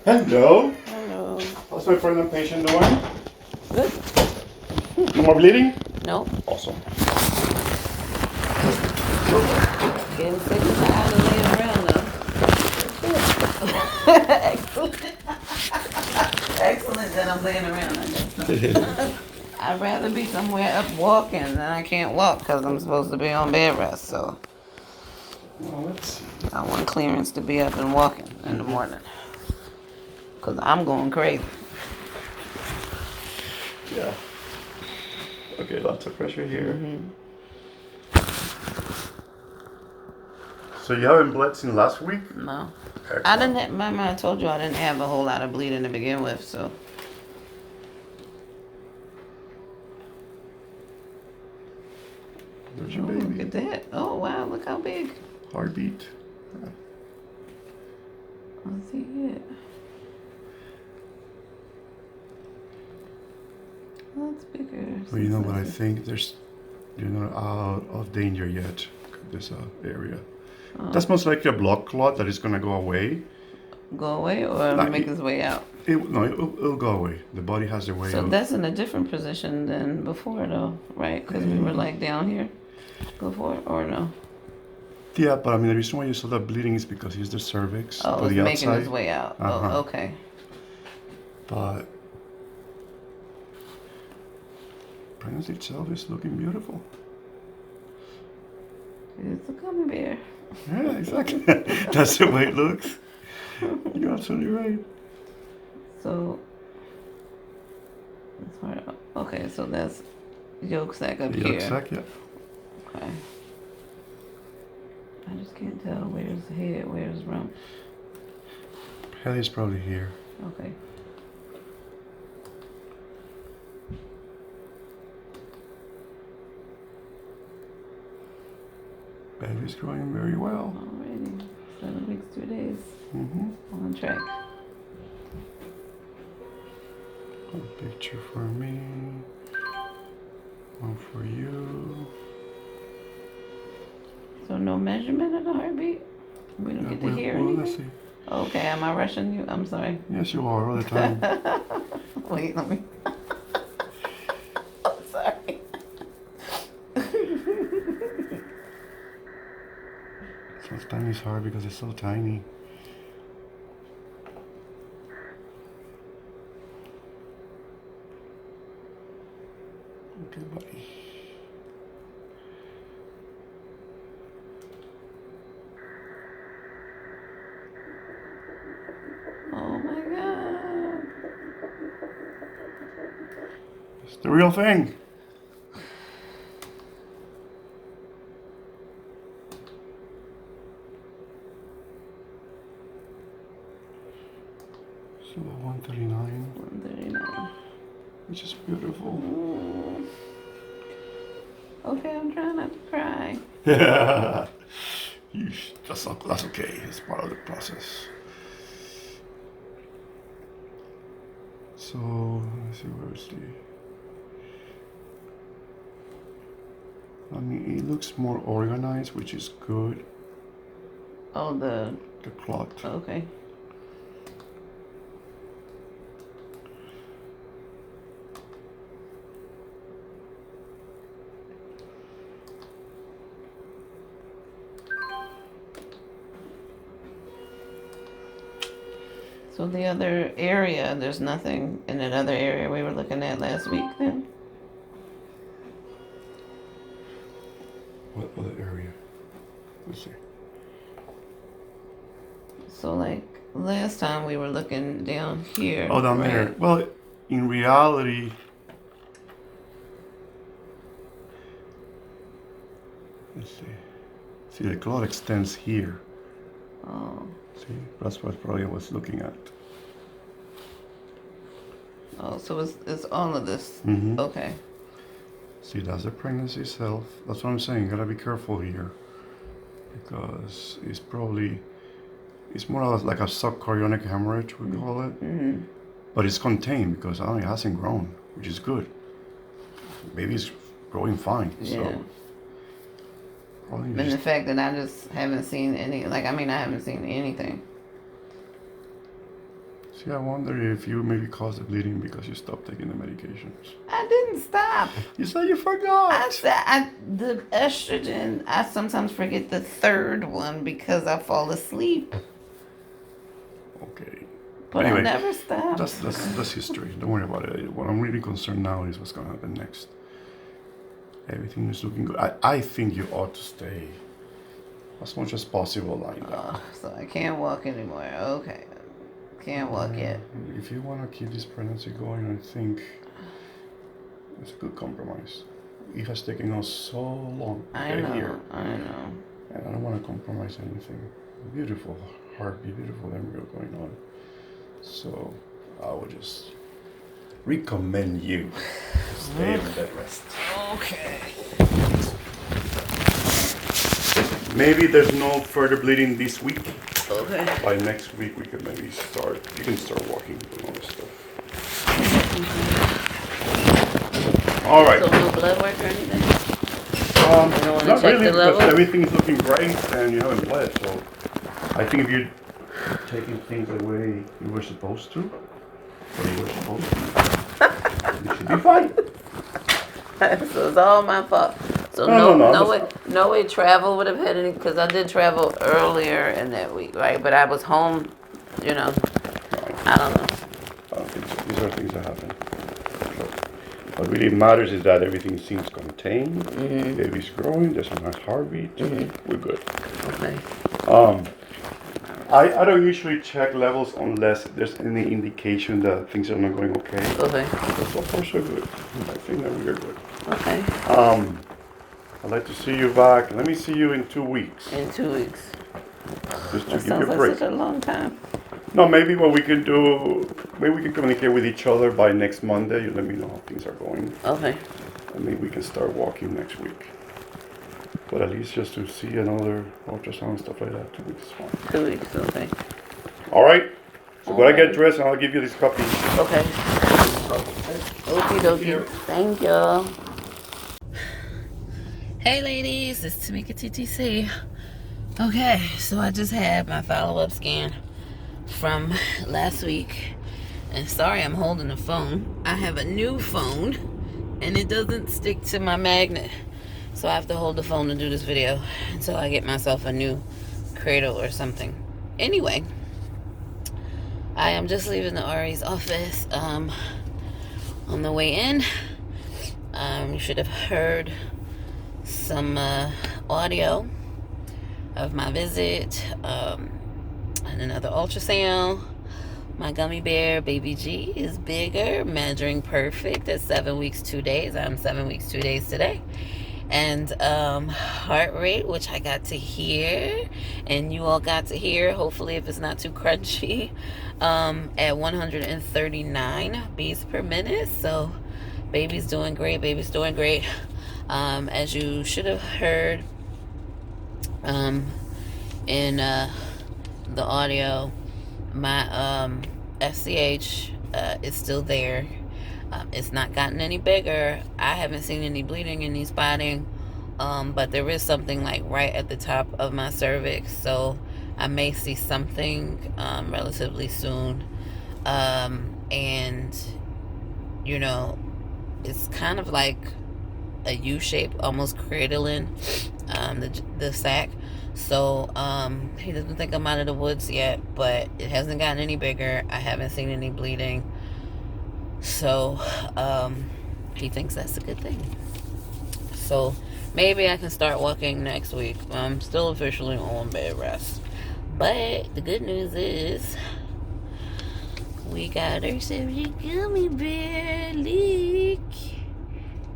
Hello. Hello. How's my friend and patient doing? Good. No more bleeding? No. Awesome. Getting sick and tired of laying around now. Excellent. Excellent that I'm laying around, I guess. I'd rather be somewhere up walking than I can't walk because I'm supposed to be on bed rest. So Well, let's see. I want clearance to be up and walking in the morning because I'm going crazy. Yeah. Okay, lots of pressure here. So you haven't bled since last week? No. Excellent. I didn't. Remember, I told you I didn't have a whole lot of bleeding to begin with, so. There's your Oh, baby. look at that. Oh, wow, look how big. Heartbeat. Let's see it. That's bigger. Well, you know what I think? You're not out of danger yet. This area. That's most likely a blood clot that is gonna go away. Go away or Nah, make his way out? It'll go away. The body has a way So of. that's in a different position than before, though, right? Because we were like down here before, or no? Yeah, but I mean the reason why you saw that bleeding is because he's the cervix Oh, to it's the making outside. his way out. Uh-huh. Oh, okay. But pregnancy itself is looking beautiful. It's a gummy bear. Yeah, exactly. That's the way it looks. You're absolutely right. So, that's hard. Okay, so that's yolk sac up The here. yolk sac, yeah. Okay. I just can't tell where's the head, where's rump. Head is probably here. Okay. Baby's growing very well. Alrighty. 7 weeks, 2 days. Mm-hmm. On track. A picture for me. One for you. So no measurement of the heartbeat? We don't get to hear anything? Let's see. Okay, am I rushing you? I'm sorry. Yes, you are all the time. Wait, let me. I'm sorry. Sometimes it's hard because it's so tiny. Okay, buddy. Oh my god. It's the real thing. So 139. 139. Which is beautiful. Okay, I'm trying not to cry. Yeah. That's okay. It's part of the process. So let's see where's the. I mean, it looks more organized, which is good. Oh, the clot. Okay. So the other area, there's nothing in that other area we were looking at last week then? What other area? Let's see. So like last time we were looking down here. Oh, down there. Well, in reality, let's see. See, the clot extends here. Oh. See, that's what probably I was looking at. Oh, so it's all of this. Mm-hmm. Okay. See, that's the pregnancy itself. That's what I'm saying. Gotta be careful here, because it's more or less like a subchorionic hemorrhage, we call it. Mm-hmm. But it's contained because it hasn't grown, which is good. Baby's growing fine. Yeah. So And the fact that I just haven't seen any, I haven't seen anything. See, I wonder if you maybe caused the bleeding because you stopped taking the medications. I didn't stop. You said you forgot. I said the estrogen. I sometimes forget the third one because I fall asleep. Okay. But Anyway, I never stopped. That's history. Don't worry about it. What I'm really concerned now is what's gonna happen next. Everything is looking good. I think you ought to stay as much as possible lying down. So I can't walk anymore. Okay. Can't walk yet. If you want to keep this pregnancy going, I think it's a good compromise. It has taken us so long to I get know. here, I know. and I don't want to compromise anything. Beautiful heartbeat, beautiful embryo going on. So I would just recommend you to stay on bed rest. Okay. Maybe there's no further bleeding this week. Okay. By next week, we could maybe start. You can start walking and all this stuff. All right. So no blood work or anything? don't wanna Not check really, the because level? everything's looking great and you haven't bled. So I think if you're taking things the way you were supposed to, or you were supposed to, you should be fine. So it's all my fault. So No, no way travel would have had any, because I did travel earlier in that week, right? But I was home, I don't know. I don't think so. These are things that happen. What really matters is that everything seems contained. Baby's growing. There's a nice heartbeat. We're good. Okay. I don't usually check levels unless there's any indication that things are not going okay. Okay. But so far so good. I think that we're good. Okay. I'd like to see you back. Let me see you in 2 weeks. In 2 weeks. Just to That give you sounds a like break. such a long time. No, maybe what we can do, maybe we can communicate with each other by next Monday. You let me know how things are going. Okay. And maybe we can start walking next week. But at least just to see another ultrasound and stuff like that, 2 weeks is fine. 2 weeks. Okay. All right. So when I get Alright. dressed, I'll give you this copy. Okay. Okie dokie. Thank you. Hey ladies, it's Tamikia TTC. Okay, so I just had my follow-up scan from last week. And sorry I'm holding the phone. I have a new phone and it doesn't stick to my magnet. So I have to hold the phone to do this video until I get myself a new cradle or something. Anyway, I am just leaving the RA's office. On the way in, you should have heard some audio of my visit and another ultrasound. My gummy bear baby G is bigger, measuring perfect at 7 weeks 2 days. I'm 7 weeks 2 days today. And heart rate, which I got to hear and you all got to hear, hopefully if it's not too crunchy, at 139 beats per minute. So baby's doing great. As you should have heard in the audio, my FCH is still there. It's not gotten any bigger. I haven't seen any bleeding, any spotting, but there is something like right at the top of my cervix, so I may see something relatively soon. And it's kind of like a U shape, almost cradling the sac. So he doesn't think I'm out of the woods yet, but it hasn't gotten any bigger. I haven't seen any bleeding. So he thinks that's a good thing. So maybe I can start walking next week. I'm still officially on bed rest. But the good news is we got ourselves a gummy bear. Look.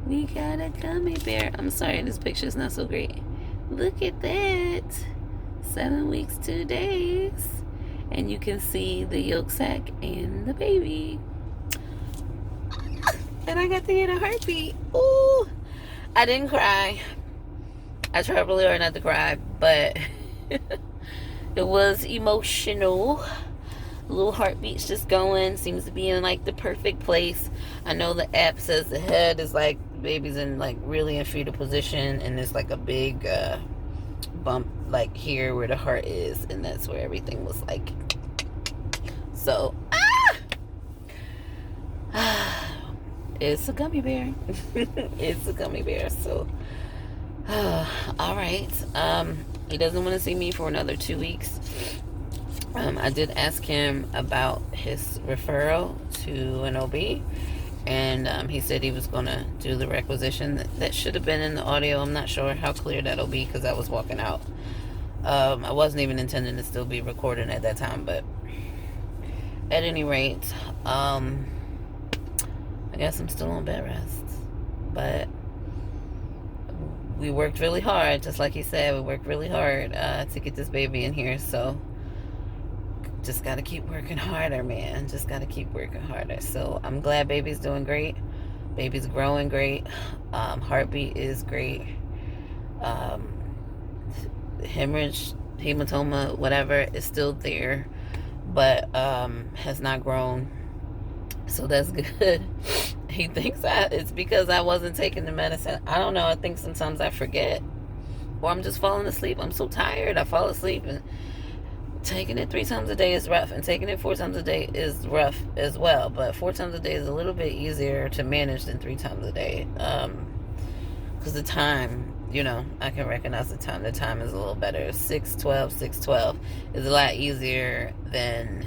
We got a gummy bear. I'm sorry, this picture's not so great. Look at that. 7 weeks 2 days. And you can see the yolk sac and the baby. And I got to hear the heartbeat. Ooh. I didn't cry. I tried really hard not to cry, but it was emotional. Little heartbeats just going. Seems to be in like the perfect place. I know the app says the head is like, the baby's in like really in fetal position, and there's like a big bump like here where the heart is, and that's where everything was like. So It's a gummy bear. It's a gummy bear. So, all right. He doesn't want to see me for another 2 weeks. I did ask him about his referral to an OB, and he said he was going to do the requisition. That should have been in the audio. I'm not sure how clear that'll be because I was walking out. I wasn't even intending to still be recording at that time, but at any rate, I guess I'm still on bed rest. But we worked really hard, just like he said. We worked really hard to get this baby in here, so just got to keep working harder, man. Just got to keep working harder. So I'm glad baby's doing great. Baby's growing great. Heartbeat is great. Hemorrhage, hematoma, whatever, is still there, but has not grown. So that's good. He thinks it's because I wasn't taking the medicine. I don't know. I think sometimes I forget, or I'm just falling asleep. I'm so tired. I fall asleep, and taking it 3 times a day is rough, and taking it 4 times a day is rough as well. But 4 times a day is a little bit easier to manage than 3 times a day, because the time, I can recognize the time. The time is a little better. 6:12 is a lot easier than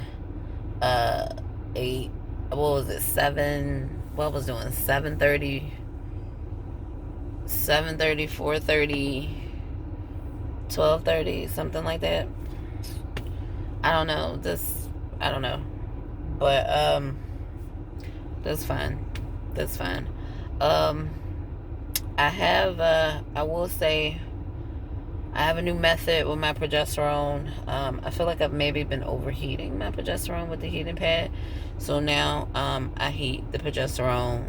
8. What was it? 7. What was doing? 7:30, 4:30, 12:30, something like that. I don't know. I don't know. But that's fine. That's fine. I will say, I have a new method with my progesterone. I feel like I've maybe been overheating my progesterone with the heating pad. So now I heat the progesterone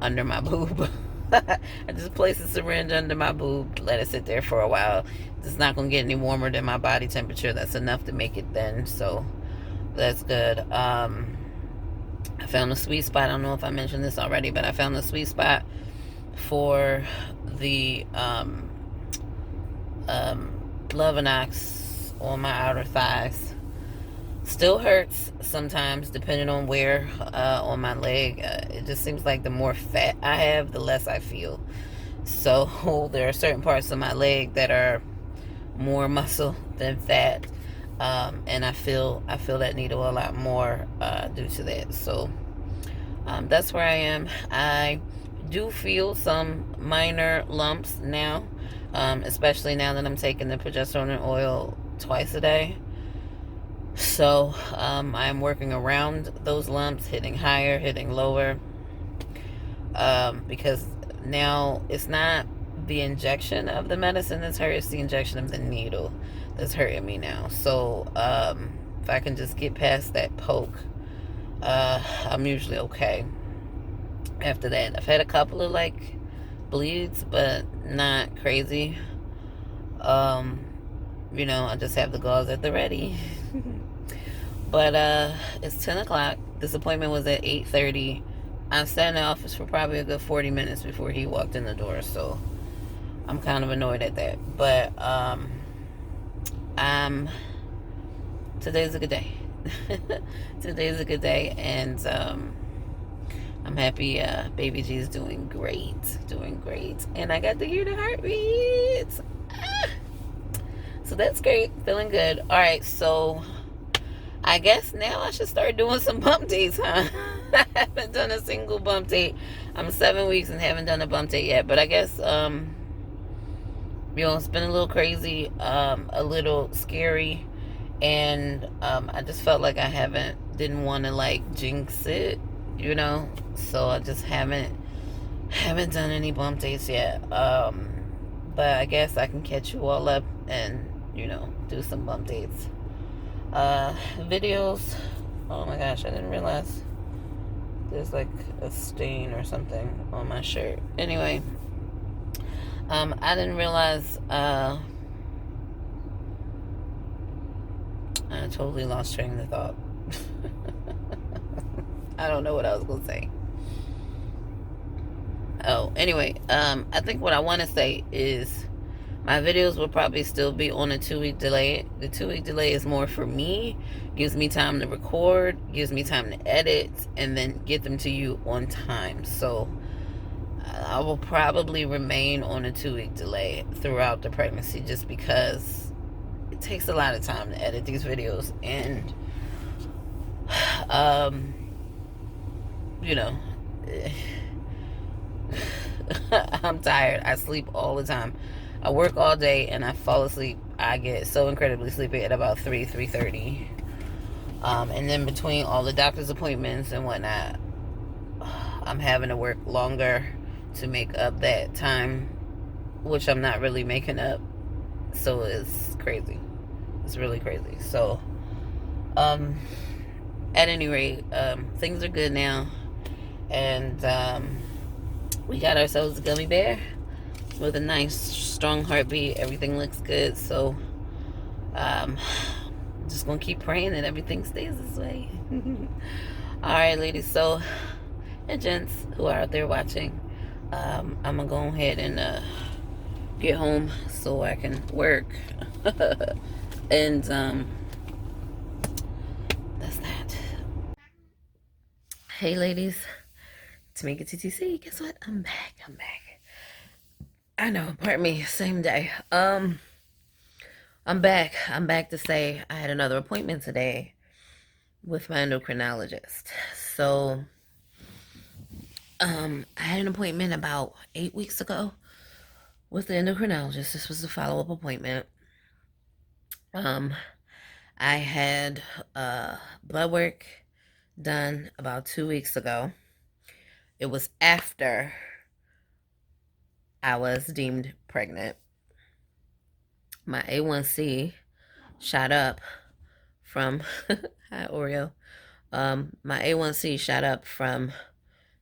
under my boob. I just place a syringe under my boob, let it sit there for a while. It's not going to get any warmer than my body temperature. That's enough to make it thin. So that's good. I found a sweet spot. I don't know if I mentioned this already, but I found the sweet spot for the Lovenox on my outer thighs. Still hurts sometimes depending on where on my leg. It just seems like the more fat I have, the less I feel. So there are certain parts of my leg that are more muscle than fat, and I feel that needle a lot more due to that. So that's where I am. I do feel some minor lumps now, especially now that I'm taking the progesterone and oil twice a day. So I'm working around those lumps, hitting higher, hitting lower, because now it's not the injection of the medicine that's hurting, it's the injection of the needle that's hurting me now. So if I can just get past that poke, I'm usually okay. After that, I've had a couple of bleeds, but not crazy. I just have the gauze at the ready. But it's 10 o'clock. This appointment was at 8:30. I sat in the office for probably a good 40 minutes before he walked in the door, so I'm kind of annoyed at that. But today's a good day. Today's a good day, and I'm happy baby G is doing great. And I got to hear the heartbeats. So that's great. Feeling good. All right, so I guess now I should start doing some bump dates, huh? I haven't done a single bump date. I'm 7 weeks and haven't done a bump date yet. But I guess, it's been a little crazy, a little scary. And I just felt like I didn't want to jinx it, So I just haven't done any bump dates yet. But I guess I can catch you all up and, do some bump dates. Videos. Oh my gosh, I didn't realize there's a stain or something on my shirt. Anyway, I didn't realize I totally lost train of thought. I don't know what I was gonna say. Oh, anyway, I think what I want to say is My videos will probably still be on a 2-week delay. The 2-week delay is more for me, gives me time to record, gives me time to edit, and then get them to you on time. So I will probably remain on a 2-week delay throughout the pregnancy, just because it takes a lot of time to edit these videos. And you know, I'm tired. I sleep all the time. I work all day and I fall asleep. I get so incredibly sleepy at about 3:30. And then between all the doctor's appointments and whatnot, I'm having to work longer to make up that time, which I'm not really making up. So it's crazy. It's really crazy. So, at any rate, things are good now. And we got ourselves a gummy bear with a nice strong heartbeat. Everything looks good. So just gonna keep praying that everything stays this way. All right, ladies. So, and gents who are out there watching, I'm gonna go ahead and get home so I can work. And that's that. Hey, ladies. Tamikia TTC. Guess what? I'm back. I know. Pardon me. Same day. I'm back. I'm back to say I had another appointment today with my endocrinologist. So, I had an appointment about 8 weeks ago with the endocrinologist. This was a follow-up appointment. I had blood work done about 2 weeks ago. It was after I was deemed pregnant. My A1C shot up from hi Oreo. My A1C shot up from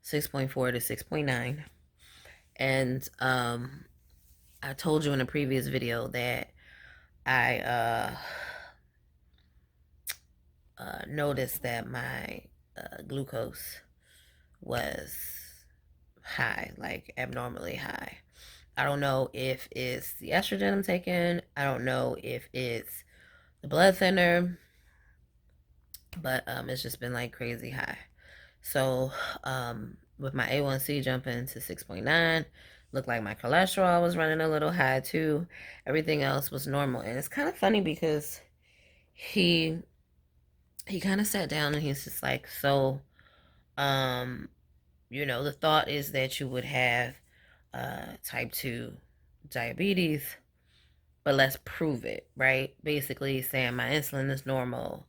6.4 to 6.9. And I told you in a previous video that I noticed that my glucose was high, like abnormally high. I don't know if it's the estrogen I'm taking. I don't know if it's the blood thinner, but it's just been like crazy high. So with my A1C jumping to 6.9, looked like my cholesterol was running a little high too. Everything else was normal. And it's kind of funny because he kind of sat down and he's just like, so the thought is that you would have type 2 diabetes, but let's prove it, right? Basically saying my insulin is normal.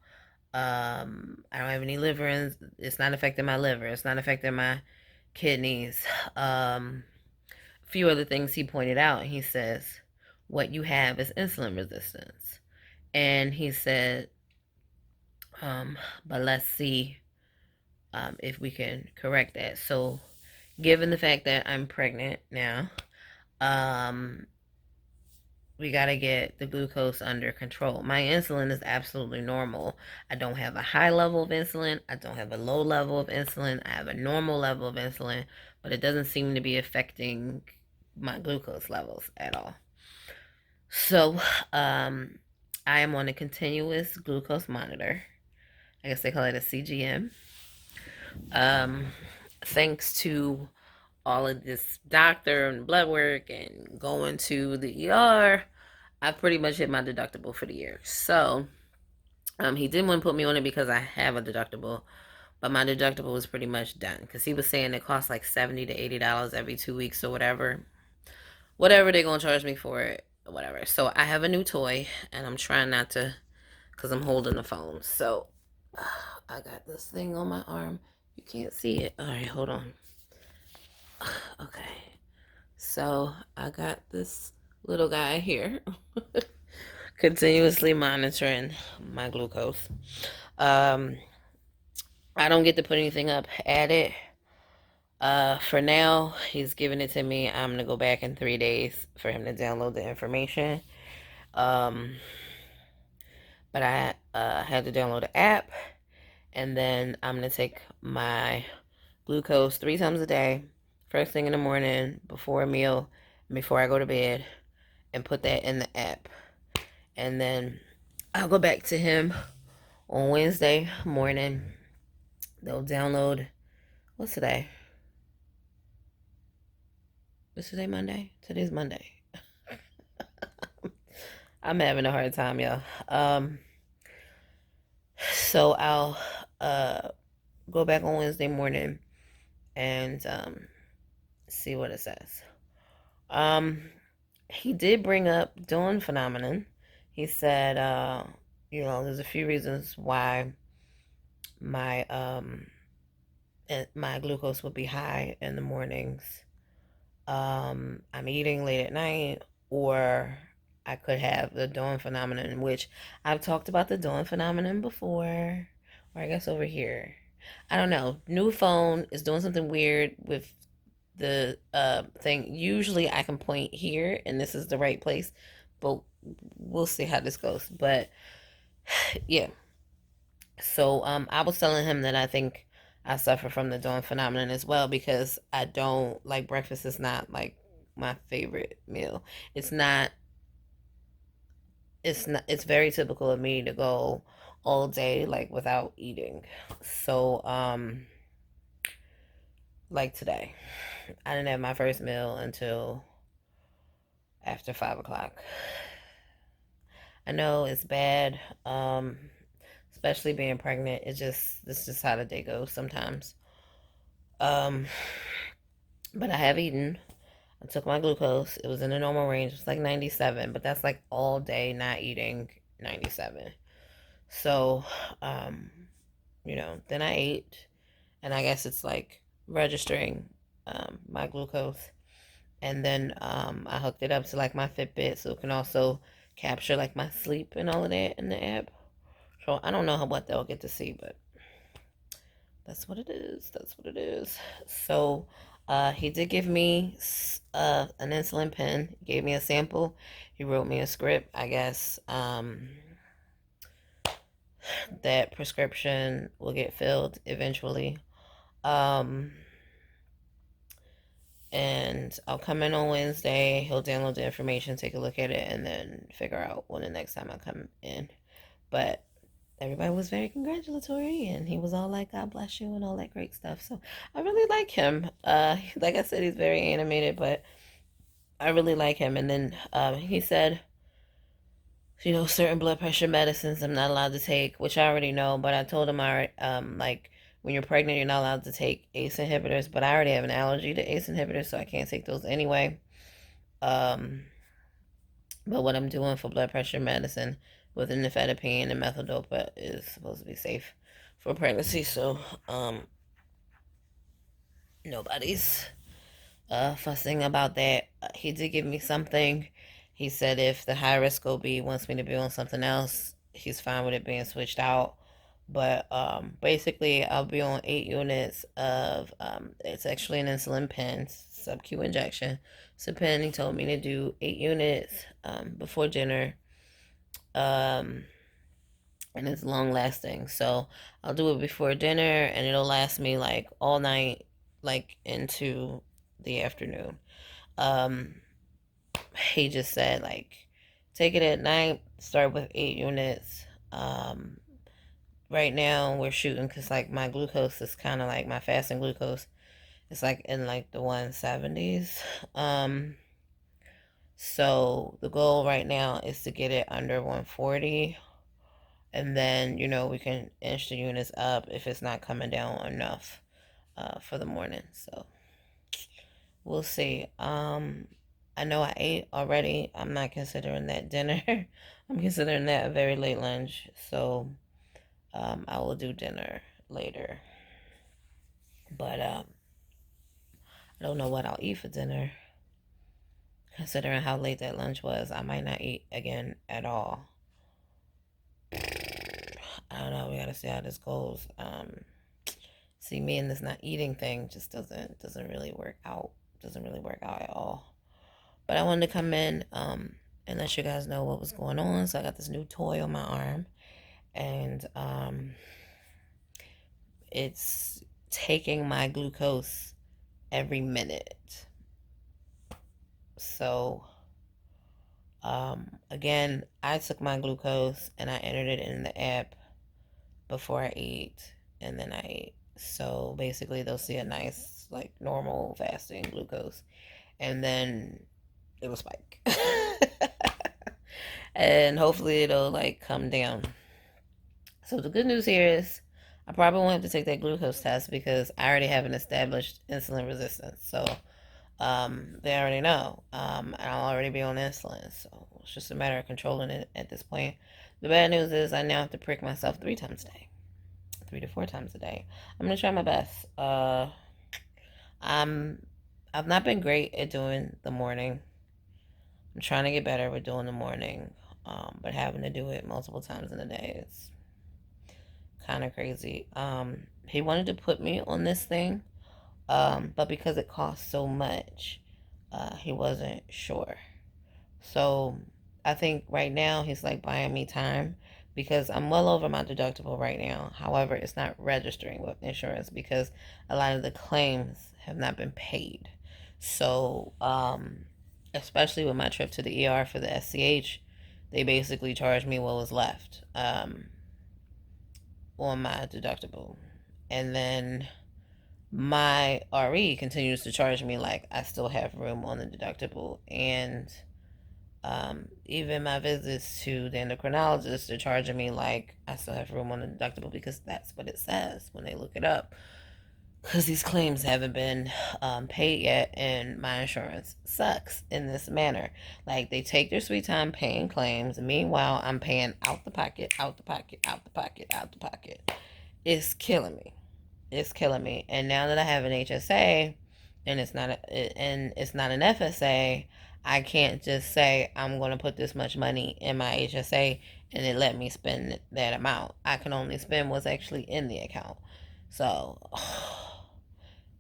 I don't have any liver, it's not affecting my liver, it's not affecting my kidneys. A few other things he pointed out. He says, what you have is insulin resistance. And he said, but let's see if we can correct that. So, given the fact that I'm pregnant now, we got to get the glucose under control. My insulin is absolutely normal. I don't have a high level of insulin. I don't have a low level of insulin. I have a normal level of insulin, but it doesn't seem to be affecting my glucose levels at all. So, I am on a continuous glucose monitor. I guess they call it a CGM. Thanks to all of this doctor and blood work and going to the ER, I pretty much hit my deductible for the year. So, he didn't want to put me on it because I have a deductible, but my deductible was pretty much done because he was saying it costs like $70 to $80 every 2 weeks or whatever they're gonna charge me for it, whatever. So I have a new toy and I'm trying not to, because I'm holding the phone. So I got this thing on my arm. You can't see it. All right, hold on. Okay, so I got this little guy here continuously monitoring my glucose. I don't get to put anything up at it. For now, he's giving it to me. I'm gonna go back in 3 days for him to download the information. But I had to download the app, and then I'm gonna take my glucose 3 times a day, first thing in the morning, before a meal, and before I go to bed. and put that in the app. And then I'll go back to him on Wednesday morning. They'll download, what's today? Is today Monday? Today's Monday. I'm having a hard time, y'all. So I'll go back on Wednesday morning and see what it says. He did bring up Dawn phenomenon. He said, there's a few reasons why my my glucose would be high in the mornings. I'm eating late at night, or I could have the dawn phenomenon, which I've talked about the dawn phenomenon before, or I guess over here. I don't know. New phone is doing something weird with the thing. Usually I can point here and this is the right place, but we'll see how this goes. But yeah. So I was telling him that I think I suffer from the dawn phenomenon as well, because I don't like breakfast is not like my favorite meal. It's not it's very typical of me to go all day like without eating. So like today, I didn't have my first meal until after 5 o'clock. I know it's bad, especially being pregnant. It's just how the day goes sometimes. Um, but I have eaten. I took my glucose. It was in the normal range. It was like 97, but that's like all day not eating 97. So, um, then I ate, and I guess it's like registering my glucose. And then I hooked it up to like my Fitbit, so it can also capture like my sleep and all of that in the app. So I don't know what they'll get to see, but that's what it is. That's what it is. So he did give me an insulin pen. He gave me a sample. He wrote me a script. I guess that prescription will get filled eventually. And I'll come in on Wednesday. He'll download the information, take a look at it, and then figure out when the next time I come in. But everybody was very congratulatory, and he was all like, God bless you, and all that great stuff. So I really like him. Like I said, he's very animated, but I really like him. And then he said, certain blood pressure medicines I'm not allowed to take, which I already know, but I told him like when you're pregnant, you're not allowed to take ACE inhibitors, but I already have an allergy to ACE inhibitors, so I can't take those anyway. But what I'm doing for blood pressure medicine with the nifedipine and methodopa is supposed to be safe for pregnancy, so nobody's fussing about that. He did give me something. He said if the high risk OB wants me to be on something else, he's fine with it being switched out. But basically, I'll be on 8 units of it's actually an insulin pen, sub-Q injection. It's a pen. He told me to do 8 units before dinner. And it's long lasting. So I'll do it before dinner, and it'll last me like all night, like into the afternoon. Um, he just said like take it at night, start with 8 units. Right now we're shooting because like my glucose is kind of like my fasting glucose. It's like in like the 170s. So the goal right now is to get it under 140. And then, we can inch the units up if it's not coming down enough for the morning. So we'll see. I know I ate already. I'm not considering that dinner. I'm considering that a very late lunch. So I will do dinner later. But I don't know what I'll eat for dinner. Considering how late that lunch was, I might not eat again at all. I don't know. We gotta see how this goes. See, me and this not eating thing just doesn't really work out. Doesn't really work out at all. But I wanted to come in and let you guys know what was going on. So I got this new toy on my arm, and it's taking my glucose every minute. So Again, I took my glucose and I entered it in the app before I ate, and then I ate. So basically, they'll see a nice, like, normal fasting glucose, and then it'll spike. And hopefully, it'll, like, come down. So the good news here is I probably won't have to take that glucose test because I already have an established insulin resistance. So they already know. And I'll already be on insulin. So it's just a matter of controlling it at this point. The bad news is I now have to prick myself 3 times a day, 3 to 4 times a day. I'm gonna try my best. I've not been great at doing the morning. I'm trying to get better with doing the morning, but having to do it multiple times in a day is kind of crazy. He wanted to put me on this thing, but because it costs so much, he wasn't sure. So I think right now he's like buying me time because I'm well over my deductible right now. However, it's not registering with insurance because a lot of the claims have not been paid. So, especially with my trip to the ER for the SCH, they basically charged me what was left on my deductible. And then my RE continues to charge me like I still have room on the deductible. And even my visits to the endocrinologist, they're charging me like I still have room on the deductible because that's what it says when they look it up. Because these claims haven't been paid yet, and my insurance sucks in this manner. Like, they take their sweet time paying claims. Meanwhile, I'm paying out the pocket, out the pocket, out the pocket, out the pocket. It's killing me. It's killing me. And now that I have an HSA, and it's not an FSA, I can't just say I'm going to put this much money in my HSA and it let me spend that amount. I can only spend what's actually in the account. So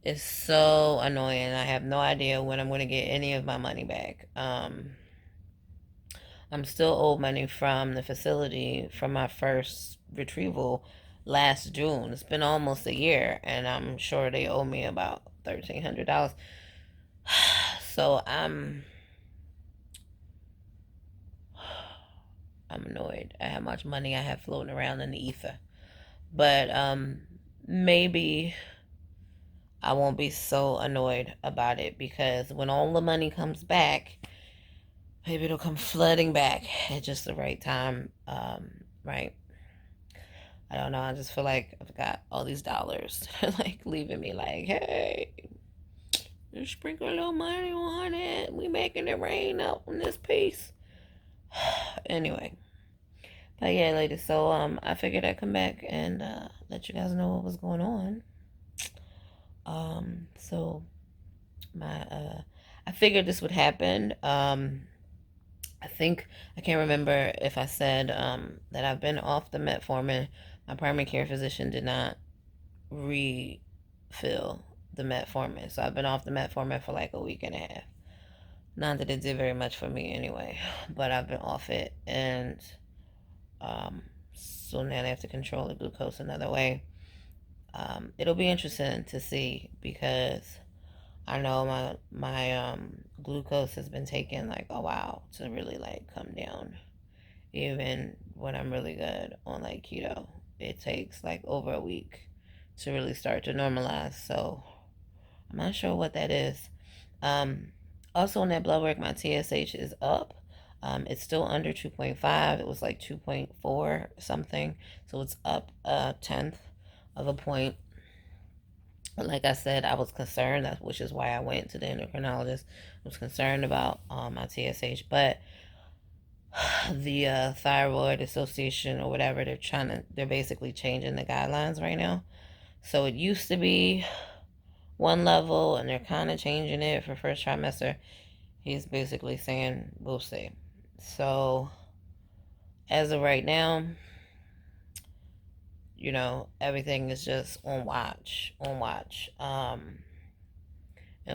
it's so annoying. I have no idea when I'm going to get any of my money back. I'm still owed money from the facility from my first retrieval last June. It's been almost a year, and I'm sure they owe me about $1,300. So I'm annoyed at how much money I have floating around in the ether. But maybe I won't be so annoyed about it because when all the money comes back, maybe it'll come flooding back at just the right time. Right? I don't know. I just feel like I've got all these dollars that are like leaving me like, hey, just sprinkle a little money on it. We making it rain up on this piece. Anyway. But yeah, ladies, so I figured I'd come back and let you guys know what was going on. So my I figured this would happen. I think I can't remember if I said that I've been off the metformin. My primary care physician did not refill the metformin, so I've been off the metformin for like a week and a half. Not that it did very much for me anyway, but I've been off it, and so now they have to control the glucose another way. It'll be interesting to see because I know my glucose has been taking like a while to really like come down. Even when I'm really good on like keto, it takes like over a week to really start to normalize. So I'm not sure what that is. Also on that blood work, my TSH is up. It's still under 2.5. It was like 2.4 something. So it's up a tenth of a point. Like I said, I was concerned, which is why I went to the endocrinologist. I was concerned about my TSH, but the thyroid association or whatever, they're basically changing the guidelines right now. So it used to be one level, and they're kind of changing it for first trimester. He's basically saying we'll see. So as of right now, everything is just on watch. And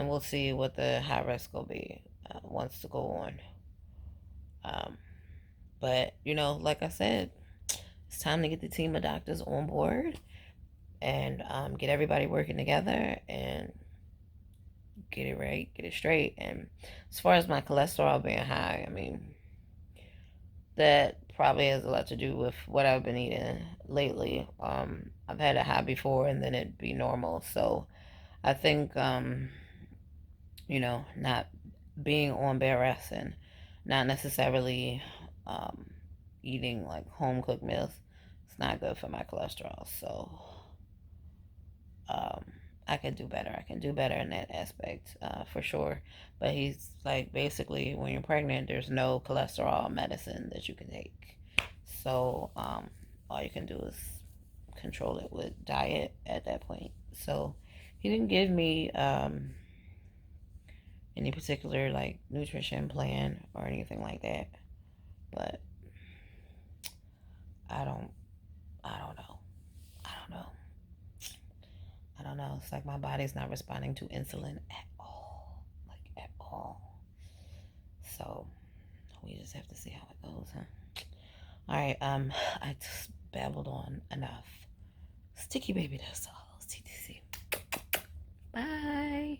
we'll see what the high risk will be once to go on. But like I said, it's time to get the team of doctors on board and get everybody working together and get it right, get it straight. And as far as my cholesterol being high, I mean, that probably has a lot to do with what I've been eating lately. I've had a high before and then it'd be normal. So I think, not being on bed rest and not necessarily um, eating like home cooked meals, it's not good for my cholesterol. So um, I can do better. I can do better in that aspect for sure. But he's like, basically, when you're pregnant, there's no cholesterol medicine that you can take. So all you can do is control it with diet at that point. So he didn't give me any particular like nutrition plan or anything like that. But I don't, I don't know. I don't know. I don't know. It's like my body's not responding to insulin at all. Like at all. So we just have to see how it goes, huh? Alright, I just babbled on enough. Sticky baby, that's all. TTC. Bye.